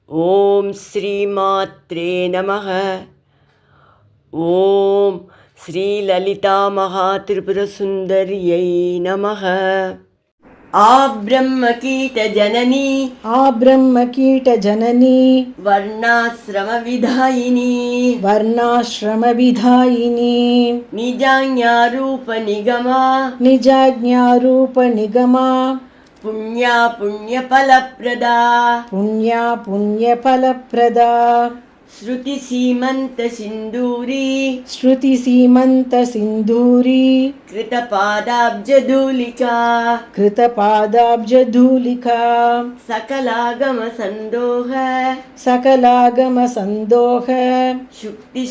ఓం శ్రీమాత్రే నమః. ఓం శ్రీ లలితా మహాత్రిపురసుందర్యై నమః. ఆ బ్రహ్మకీటజననీ వర్ణాశ్రమవిధాయిని నిజాజ్ఞారూపనిగమా పుణ్యఫలప్రదా శృతిసీమంత సింధూరీ కృతపాదాబ్జధూలికా సకలాగమ సందోహ శుక్తి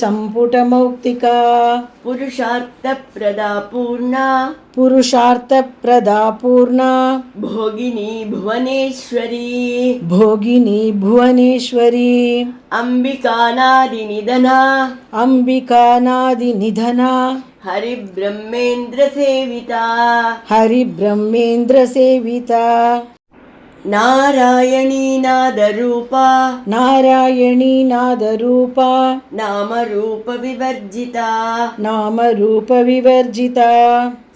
సంపుటమౌక్తికా పురుషార్థప్రదా పూర్ణ భోగిని భువనేశ్వరీ అంబికానాది నిధన హరిబ్రహ్మేంద్ర సేవిత నారాయణీ నాదరూప నామరూప వివర్జిత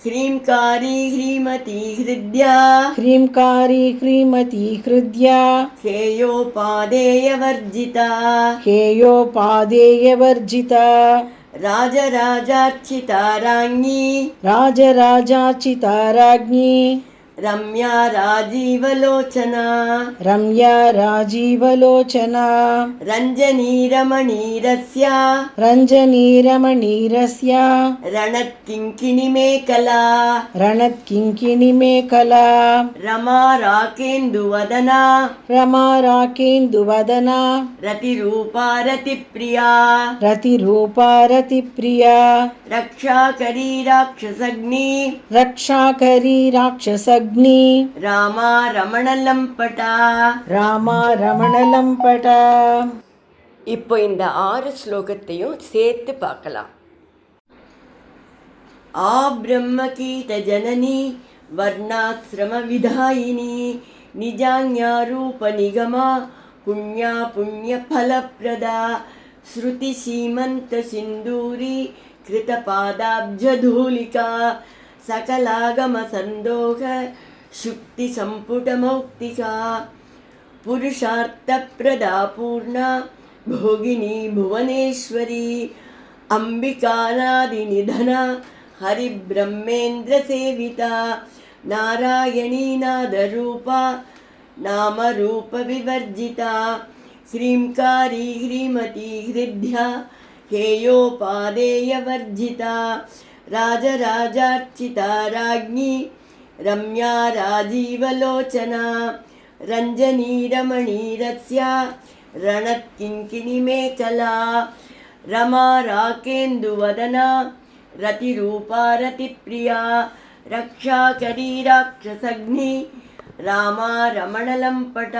హ్రీంకారీ హ్రీమతి హృద్యా హేయోపాదేయవర్జిత రాజరాజార్చితారాజ్ఞి రమ్యా రాజీవలోచన రంజనీరమణీరస్య రణత్కింకిణి మేకలా రమారాకేందువదనా రతిరూపారతిప్రియా రక్షాకరీ రాక్షసగ్ని రామా ரமணலம்பட. இப்போ இந்த 6 ஸ்லோகத்தையும் சேர்த்து பார்க்கலாம். ஆ பிரம்மகீட ஜனனி வர்ணாசிரம விதாயினி நிஜாஞாரூப நிகமா புண்ணிய ஃபலப்ரதா ஸ்ருதி சீமந்த சிந்தூரி கிருதபாதாப்ஜதூலிகா సకలాగమ సందోహ శుక్తి సంపుటమౌక్తికా పురుషార్థప్రదా పూర్ణ భోగిని భువనేశ్వరీ అంబికానాది నిధన హరిబ్రహ్మేంద్ర సేవిత నారాయణీ నాదరూప నామరూప వివర్జిత హ్రీంకారీ హ్రీమతి హృద్యా హేయోపాదేయవర్జిత రాజరాజార్చితారాజ్ఞి రమ్యా రాజీవలోచనా రంజనీరమణీరస్య రణత్కింకిణి మేకలా రమా రాకేందువదనా రతిరూపారతిప్రియా రక్షాకరీ రాక్షసగ్ని రామా రమణలంపట.